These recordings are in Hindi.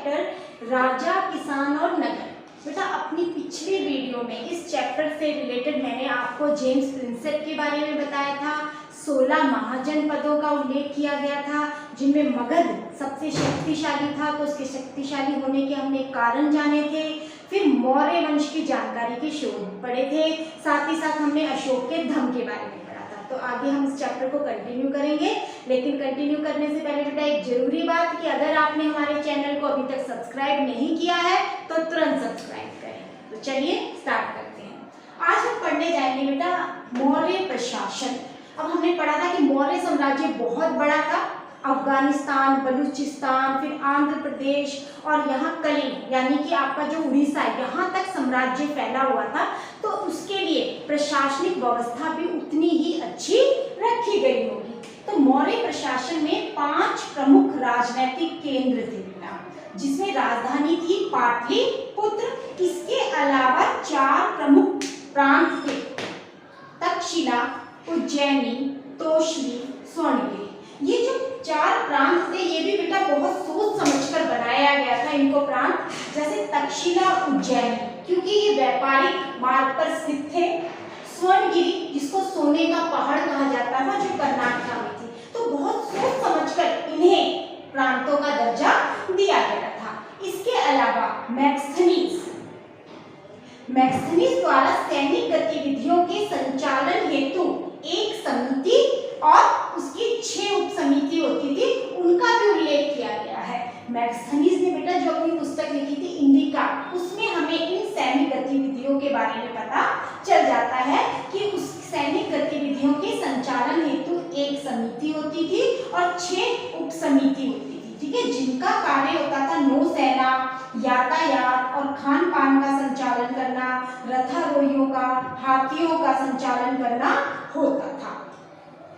चैप्टर राजा, किसान और नगर। बेटा अपनी पिछली वीडियो में इस चैप्टर से रिलेटेड मैंने आपको जेम्स प्रिंसेप के बारे में बताया था। 16 महाजनपदों का उल्लेख किया गया था जिनमें मगध सबसे शक्तिशाली था, तो उसके शक्तिशाली होने के हमने कारण जाने थे। फिर मौर्य वंश की जानकारी के शोध पढ़े थे, साथ ही साथ हमने अशोक के धम्म के बारे में पढ़ा था। तो आगे हम इस चैप्टर को कंटिन्यू करेंगे, लेकिन कंटिन्यू करने से पहले बेटा एक जरूरी बात कि अगर आपने हमारे चैनल को अभी तक सब्सक्राइब नहीं किया है तो तुरंत सब्सक्राइब करें। तो चलिए स्टार्ट करते हैं। आज हम पढ़ने जाएंगे बेटा मौर्य प्रशासन। अब हमने पढ़ा था कि मौर्य साम्राज्य बहुत बड़ा था, अफगानिस्तान, बलूचिस्तान, फिर आंध्र प्रदेश और यहाँ कलिंग यानी कि आपका जो उड़ीसा है यहाँ तक साम्राज्य फैला हुआ था। तो उसके लिए प्रशासनिक व्यवस्था भी उतनी ही अच्छी रखी गई होगी। तो मौर्य प्रशासन में 5 प्रमुख राजनीतिक केंद्र थे बेटा, जिसमें राजधानी थी पाटलिपुत्र। इसके अलावा 4 प्रमुख प्रांत थे, तक्षशिला, उज्जैनी, तोशली, स्वर्णगिरी। ये जो 4 प्रांत थे ये भी बेटा बहुत सोच समझकर बनाया गया था इनको प्रांत। जैसे तक्षशिला, उज्जैनी क्योंकि ये व्यापारिक मार्ग पर स्थित थे। स्वर्णगिरी जिसको सोने का पहाड़ कहा जाता था जो कर्नाटक में थी। तो बहुत सोच समझकर इन्हें प्रांतों का दर्जा दिया गया था। इसके अलावा मैक्सथनीज द्वारा सैनिक गतिविधियों के संचालन हेतु एक समिति और उसकी 6 उप समिति होती थी, उनका भी उल्लेख किया गया है। मैक्सथनीज ने बेटा जो अपनी पुस्तक लिखी थी इंडिका, उसमें हमें इन सैनिक गतिविधियों के बारे में पता चल जाता है कि उस सैनिक गतिविधियों के संचालन हेतु एक समिति होती थी और 6 उप समिति होती थी, ठीक है, जिनका कार्य होता था नौसेना, यातायात और खान पान का संचालन करना, रथारोहियों का, हाथियों का संचालन करना होता था।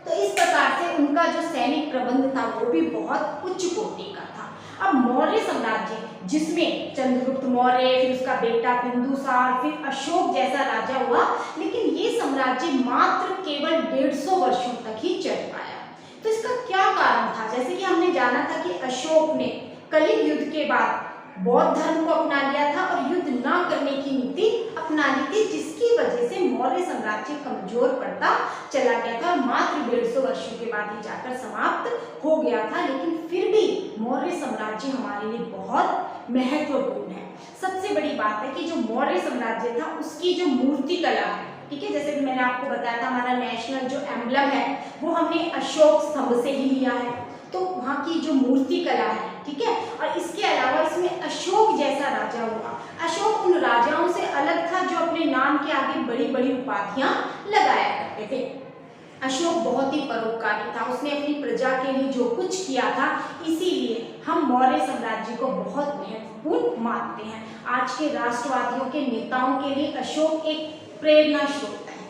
तो इस प्रकार से उनका जो सैनिक प्रबंध था वो भी बहुत उच्च कोटि का था। अब मौर्य साम्राज्य जिसमें चंद्रगुप्त मौर्य, फिर उसका बेटा बिंदुसार, फिर अशोक जैसा राजा हुआ, लेकिन ये साम्राज्य मात्र केवल 150 वर्षों तक ही चल पाया। तो इसका क्या कारण था? जैसे कि हमने जाना था कि अशोक ने कलिंग युद्ध के बाद बौद्ध धर्म को अपना लिया था और युद्ध न करने की नीति अपना ली थी, जिसकी वजह से मौर्य साम्राज्य कमजोर पड़ता चला गया था। मात्र 150 वर्षों के बाद ही जाकर समाप्त हो गया था, लेकिन फिर भी मौर्य साम्राज्य हमारे लिए बहुत महत्वपूर्ण है। सबसे बड़ी बात है कि जो मौर्य साम्राज्य था उसकी जो मूर्ति कला है, ठीक है, जैसे कि मैंने आपको बताया था हमारा नेशनल जो एम्बलम है वो हमने अशोक स्तंभ से ही लिया है। तो वहाँ की जो मूर्ति कला है, ठीक है, और इसके अलावा इसमें अशोक जैसा राजा हुआ। अशोक उन राजाओं से अलग था जो अपने नाम के आगे बड़ी बड़ी उपाधियां लगाया करते थे। अशोक बहुत ही परोपकारी था, उसने अपनी प्रजा के लिए जो कुछ किया था, इसीलिए हम मौर्य साम्राज्य को बहुत महत्वपूर्ण मानते हैं। आज के राष्ट्रवादियों के नेताओं के लिए अशोक एक प्रेरणा स्रोत है।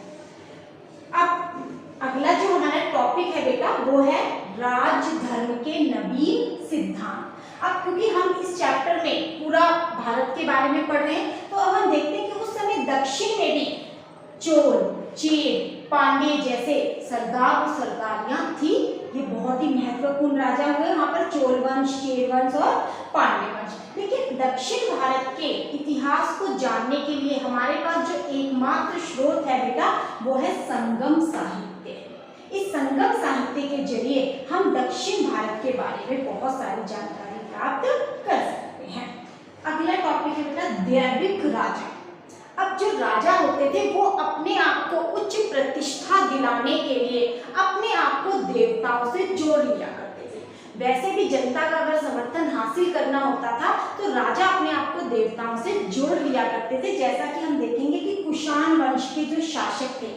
अब अगला जो हमारा टॉपिक है बेटा वो है राजधर्म के नवीन सिद्धांत। अब क्योंकि हम इस चैप्टर में पूरा भारत के बारे में पढ़ रहे हैं, तो अब हम देखते हैं कि उस समय दक्षिण में भी चोल, चेर, पांडे जैसे सरदार और सरदारियां थी। ये बहुत ही महत्वपूर्ण राजा हुए वहां पर, चोल वंश, चेर वंश और पांडे वंश। लेकिन दक्षिण भारत के इतिहास को जानने के लिए हमारे पास जो एकमात्र स्रोत है बेटा वो है संगम साहित्य। इस संगम साहित्य के जरिए हम दक्षिण भारत के बारे में बहुत सारी जानकारी प्राप्त कर सकते हैं। अगला टॉपिक है बेटा दैविक राजा। अब जो राजा होते थे वो अपने आप को उच्च प्रतिष्ठा दिलाने के लिए अपने आप को देवताओं से जोड़ लिया करते थे। वैसे भी जनता का अगर समर्थन हासिल करना होता था तो राजा अपने आप को देवताओं से जोड़ लिया करते थे। जैसा कि हम देखेंगे कि कुषाण वंश के जो शासक थे,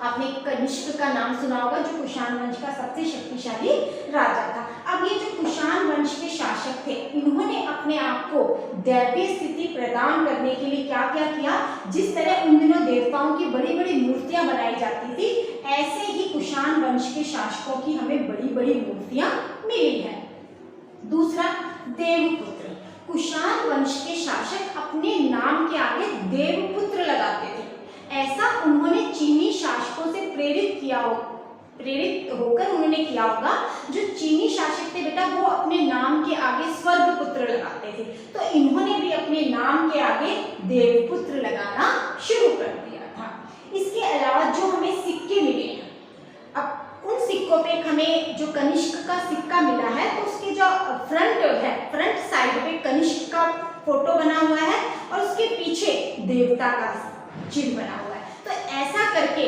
आपने कनिष्क का नाम सुना होगा जो कुषाण वंश का सबसे शक्तिशाली राजा था। अब ये जो कुषाण वंश के शासक थे इन्होंने अपने आप को दैवीय स्थिति प्रदान करने के लिए क्या क्या किया? जिस तरह उन दिनों देवताओं की बड़ी बड़ी मूर्तियां बनाई जाती थी, ऐसे ही कुषाण वंश के शासकों की हमें बड़ी बड़ी मूर्तियां मिली है। दूसरा देवपुत्र। कुषाण वंश के शासक अपने नाम के आगे देवपुत्र लगाते थे। ऐसा उन्होंने चीनी शासकों से प्रेरित होकर उन्होंने किया होगा। जो चीनी शासक थे बेटा वो अपने नाम के आगे स्वर्गपुत्र लगाते बुलाते थे। तो इन्होंने भी अपने नाम के आगे देवपुत्र लगाना शुरू कर दिया था। इसके अलावा जो हमें सिक्के मिले हैं, अब उन सिक्कों पे हमें जो कनिष्क का सिक्का मिला है तो उसके जो फ्रंट साइड पे कनिष्क का फोटो बना हुआ है और उसके पीछे देवता का चिन्ह बना हुआ है। तो ऐसा करके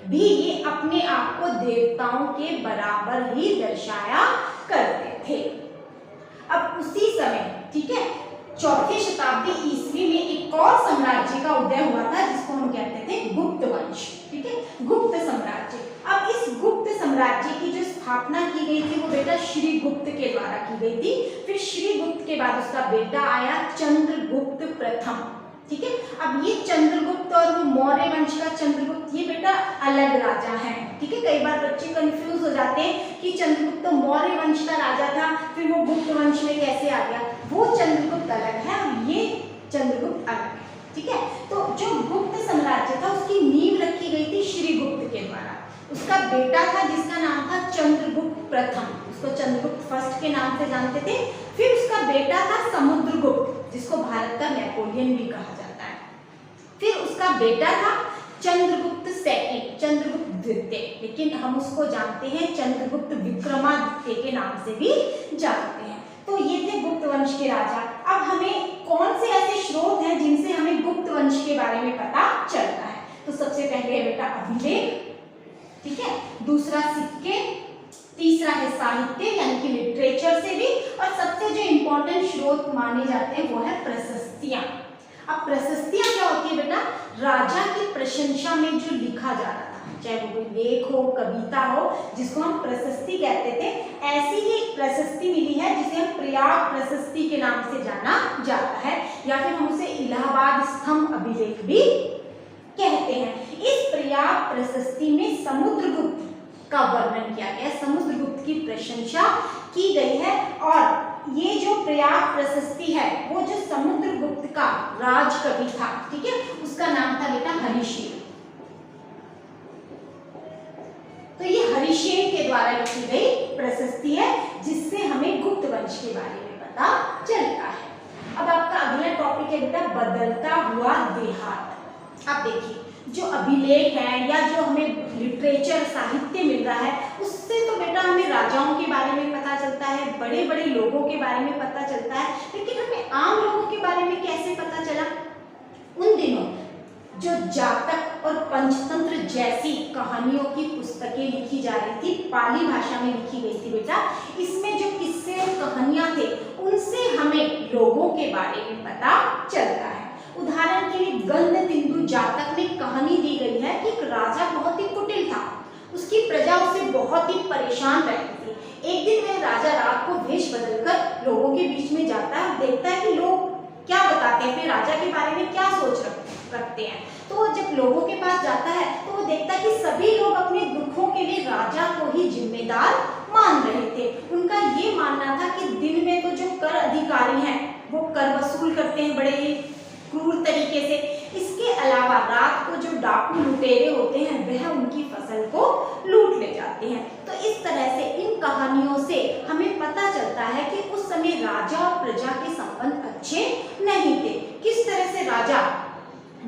भी ये अपने आप को देवताओं के बराबर ही दर्शाया करते थे। अब उसी समय, ठीक है, चौथी शताब्दी ईस्वी में एक और साम्राज्य का उदय हुआ था जिसको हम कहते थे गुप्त वंश, ठीक है, गुप्त साम्राज्य। अब इस गुप्त साम्राज्य की जो स्थापना की गई थी वो बेटा श्रीगुप्त के द्वारा की गई थी। फिर श्रीगुप्त के बाद उसका बेटा आया चंद्रगुप्त प्रथम, ठीक है। अब ये चंद्रगुप्त और वो मौर्य वंश का चंद्रगुप्त, ये बेटा अलग राजा हैं, ठीक है। कई बार बच्चे कंफ्यूज हो जाते हैं कि चंद्रगुप्त तो मौर्य वंश का राजा था, फिर वो गुप्त वंश में कैसे आ गया। वो चंद्रगुप्त अलग है और ये चंद्रगुप्त अलग है, ठीक है। तो जो गुप्त साम्राज्य था उसकी नींव रखी गई थी श्रीगुप्त के द्वारा। उसका बेटा था जिसका नाम था चंद्रगुप्त प्रथम, उसको चंद्रगुप्त फर्स्ट के नाम से जानते थे। फिर उसका बेटा था समुद्रगुप्त, जिसको भारत का नेपोलियन भी कहा जाता है। फिर उसका बेटा था चंद्रगुप्त सेकंड, चंद्रगुप्त द्वितीय, लेकिन हम उसको जानते हैं चंद्रगुप्त विक्रमादित्य के नाम से भी जानते हैं। तो ये थे गुप्त वंश के राजा। अब हमें कौन से ऐसे स्रोत हैं जिनसे हमें गुप्त वंश के बारे में पता चलता है। तो सबसे पहले है बेटा अभिलेख, ठीक है, दूसरा सिक्के, तीसरा है साहित्य यानी कि लिटरेचर से भी, और सबसे जो इम्पोर्टेंट स्रोत माने जाते हैं वो है प्रशस्तियां। अब प्रशस्तियां क्या होती है बेटा, राजा की प्रशंसा में जो लिखा जा रहा था, चाहे वो कोई लेख हो, कविता हो, जिसको हम प्रशस्ति कहते थे। ऐसी ही एक प्रशस्ति मिली है जिसे हम प्रयाग प्रशस्ति के नाम से जाना जाता है, या फिर हम उसे इलाहाबाद स्तंभ अभिलेख भी कहते हैं। इस प्रयाग प्रशस्ति में समुद्रगुप्त का वर्णन किया गया है, समुद्रगुप्त की प्रशंसा की गई है। और ये जो प्रयाग प्रशस्ति है वो जो समुद्रगुप्त का राजकवि था, ठीक है, उसका नाम था बेटा हरिशेन। तो ये हरिशेन के द्वारा लिखी गई प्रशस्ति है जिससे हमें गुप्त वंश के बारे में पता चलता है। अब आपका अगला टॉपिक है बेटा बदलता हुआ देहात। अब देखिए जो अभिलेख है या जो हमें लिटरेचर साहित्य मिल रहा है उससे तो बेटा हमें राजाओं के बारे में पता चलता है, बड़े बड़े लोगों के बारे में पता चलता है, लेकिन हमें आम लोगों के बारे में कैसे पता चला। उन दिनों जो जातक और पंचतंत्र जैसी कहानियों की पुस्तकें लिखी जा रही थी, पाली भाषा में लिखी गई थी बेटा, इसमें जो किस्से और कहानियां थे उनसे हमें लोगों के बारे में पता चलता है। उदाहरण के लिए गंधतिंदु जातक में कहानी दी गई है कि एक राजा बहुत ही कुटिल था, उसकी प्रजा उसे बहुत ही परेशान रहती थी। एक दिन वह राजा रात को वेश बदलकर लोगों के बीच में जाता है, देखता है कि लोग क्या बताते हैं, फिर राजा के बारे में क्या सोच रखते हैं। तो जब लोगों के पास जाता है तो वो देखता है कि सभी लोग अपने दुखों के लिए राजा को ही जिम्मेदार मान रहे थे। उनका ये मानना था कि दिन में तो जो कर अधिकारी हैं वो कर वसूल करते हैं बड़े ही क्रूर तरीके से, इसके अलावा रात को जो डाकू लुटेरे होते हैं वह उनकी फसल को लूट ले जाते हैं। तो इस तरह से इन कहानियों से हमें पता चलता है कि उस समय राजा और प्रजा के संबंध अच्छे नहीं थे। किस तरह से राजा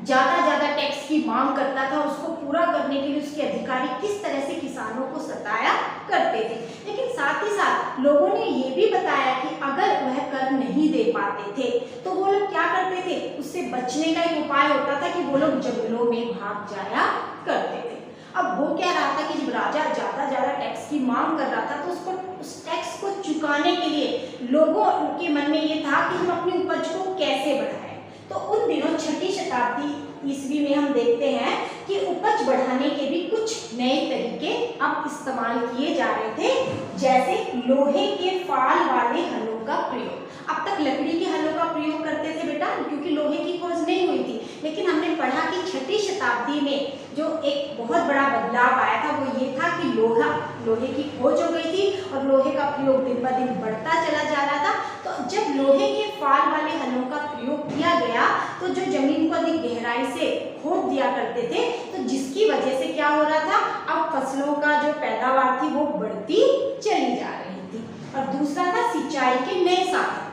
ज्यादा टैक्स की मांग करता था, उसको पूरा करने के लिए उसके अधिकारी किस तरह से किसानों को सताया करते थे। लेकिन साथ ही साथ लोगों ने ये भी बताया कि अगर वह कर नहीं दे पाते थे तो वो लोग क्या करते थे, उससे बचने का एक उपाय होता था कि वो लोग जंगलों में भाग जाया करते थे। अब वो क्या रहा था कि जब राजा ज्यादा टैक्स की मांग कर रहा था तो उसको उस टैक्स को चुकाने के लिए लोगों के मन में ये था कि हम अपनी उपज को कैसे बढ़ाएं। तो उन दिनों छठी शताब्दी ईस्वी में हम देखते हैं कि उपज बढ़ाने के भी कुछ नए तरीके अब इस्तेमाल किए जा रहे थे, जैसे लोहे के फाल वाले हलों का प्रयोग। अब तक लकड़ी के हलों का प्रयोग करते थे बेटा, क्योंकि लोहे की खोज नहीं हुई थी। लेकिन हमने पढ़ा कि छठी शताब्दी में जो एक बहुत बड़ा बदलाव आया था वो ये था कि लोहे की खोज हो गई थी और लोहे का प्रयोग दिन ब दिन बढ़ता चला जा रहा था। तो जब लोहे के फाल वाले हलों का प्रयोग किया गया तो जो जमीन को अधिक गहराई से खोद दिया करते थे, तो जिसकी वजह से क्या हो रहा था, अब फसलों का जो पैदावार थी वो बढ़ती चली जा रही थी। और दूसरा था सिंचाई के नए साधन।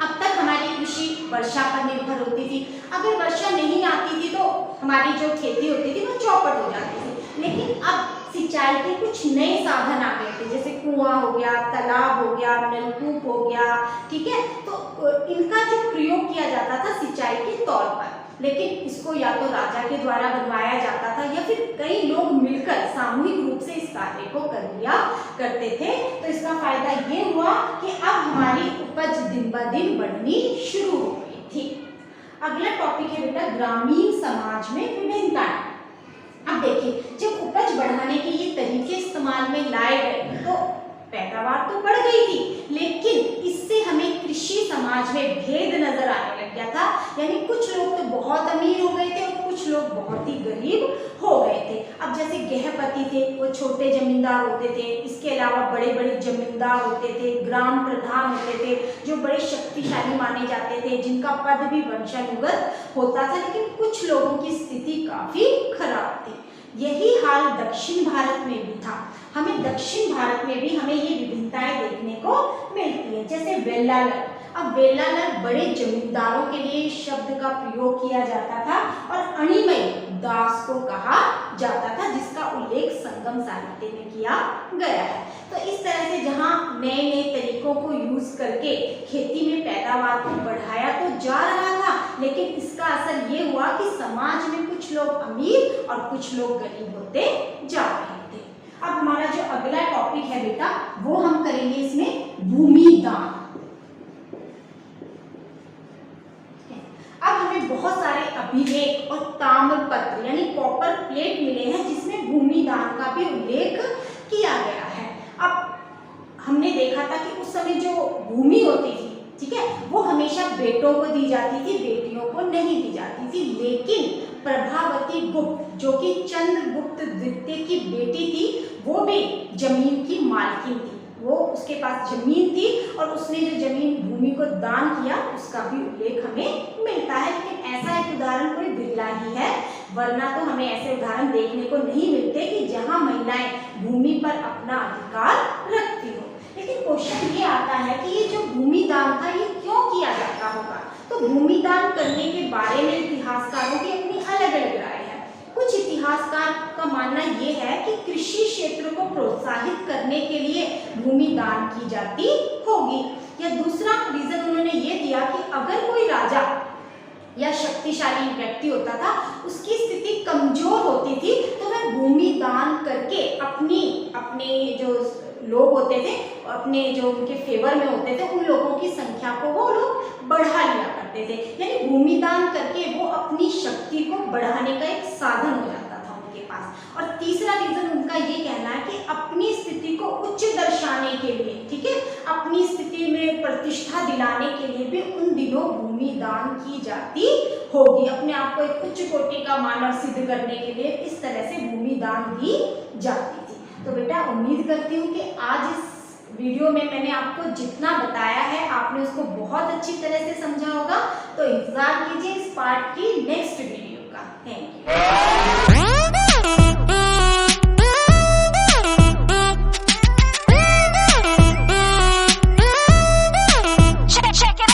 अब वर्षा पर निर्भर होती थी। अगर वर्षा नहीं आती थी तो हमारी जो खेती होती थी वो चौपट हो जाती थी। लेकिन अब सिंचाई के कुछ नए साधन आ गए थे, जैसे कुआं हो गया, तालाब हो गया, नलकूप हो गया, ठीक है। तो इनका जो प्रयोग किया जाता था सिंचाई के तौर पर, लेकिन इसको या तो राजा के द्वारा बनवाया जाता था या फिर कई लोग मिलकर सामूहिक रूप से इस कार्य को कर लिया करते थे। तो इसका फायदा ये हुआ कि अब हमारी उपज दिन ब दिन बढ़नी शुरू हो गई थी। अगला टॉपिक है बेटा ग्रामीण समाज में विभिन्नताएं। अब देखिए, जब उपज बढ़ाने के ये तरीके इस्तेमाल में लाए गए तो पैदावार तो बढ़ गई थी, लेकिन इससे हमें कृषि समाज में भेद नजर आने लग गया था। यानी कुछ लोग तो बहुत अमीर हो गए थे और कुछ लोग बहुत ही गरीब हो गए थे। अब जैसे गृहपति थे वो छोटे जमींदार होते थे, इसके अलावा बड़े बड़े जमींदार होते थे, ग्राम प्रधान होते थे जो बड़े शक्तिशाली माने जाते थे, जिनका पद भी वंशानुगत होता था। लेकिन कुछ लोगों की स्थिति काफी खराब थी। यही हाल दक्षिण भारत में भी था। हमें दक्षिण भारत में भी हमें ये विभिन्नताएं देखने को मिलती है, जैसे वेल्लालर। अब वेल्लालर बड़े जमींदारों के लिए इस शब्द का प्रयोग किया जाता था और अणिमई दास को कहा जाता था, जिसका उल्लेख संगम साहित्य में किया गया है। तो इस तरह से जहाँ नए नए तरीकों को यूज करके खेती में पैदावार को बढ़ाया तो जा रहा था, लेकिन इसका असर ये हुआ कि समाज में कुछ लोग अमीर और कुछ लोग गरीब होते जा रहे थे। अब हमारा जो अगला टॉपिक है बेटा वो हम करेंगे इसमें भूमि दान। अब हमें बहुत सारे अभिलेख और ताम्रपत्र यानी कॉपर प्लेट मिले हैं जिसमें भूमि दान का भी उल्लेख किया गया है। अब हमने देखा था कि उस समय जो भूमि होती थी, ठीक है, वो हमेशा बेटों को दी जाती थी, बेटियों को नहीं दी जाती थी। लेकिन प्रभावती गुप्त जो कि चंद्रगुप्त द्वितीय की बेटी थी, वो भी जमीन की मालकिन थी। वो उसके पास जमीन थी और उसने जो जमीन भूमि को दान किया उसका भी उल्लेख हमें मिलता है। लेकिन ऐसा एक उदाहरण कोई बिरला ही है, वरना तो हमें ऐसे उदाहरण देखने को नहीं मिलते कि जहां महिलाएं भूमि पर अपना अधिकार रखती हो। लेकिन क्वेश्चन ये आता है कि ये जो भूमि दान था ये क्यों किया जाता होगा। तो भूमि दान करने के बारे में इतिहासकारों की अपनी अलग अलग राय है। कुछ इतिहासकार का मानना ये है कि कृषि क्षेत्र को प्रोत्साहित करने के लिए भूमि दान की जाती होगी, या दूसरा रीजन उन्होंने ये दिया कि अगर कोई राजा या शक्तिशाली व्यक्ति होता था, उसकी स्थिति कमजोर होती थी, तो वह भूमि दान करके अपने जो लोग होते थे, अपने जो उनके फेवर में होते थे, उन लोगों की संख्या को वो लोग बढ़ा लिया करते थे। यानी भूमि दान करके वो अपनी शक्ति को बढ़ाने का एक साधन हो जाता था उनके पास। और तीसरा रीजन उनका ये कहना है कि अपनी स्थिति को उच्च दर्शाने के लिए, ठीक है, अपनी स्थिति में प्रतिष्ठा दिलाने के लिए भी उन दिनों भूमि दान की जाती होगी। अपने आप को एक उच्च कोटि का मानव सिद्ध करने के लिए इस तरह से भूमि दान दी जाती थी। तो बेटा उम्मीद करती हूँ कि आज इस वीडियो में मैंने आपको जितना बताया है आपने उसको बहुत अच्छी तरह से समझा होगा। तो इंतजार कीजिए इस पार्ट की नेक्स्ट वीडियो का। Thank you.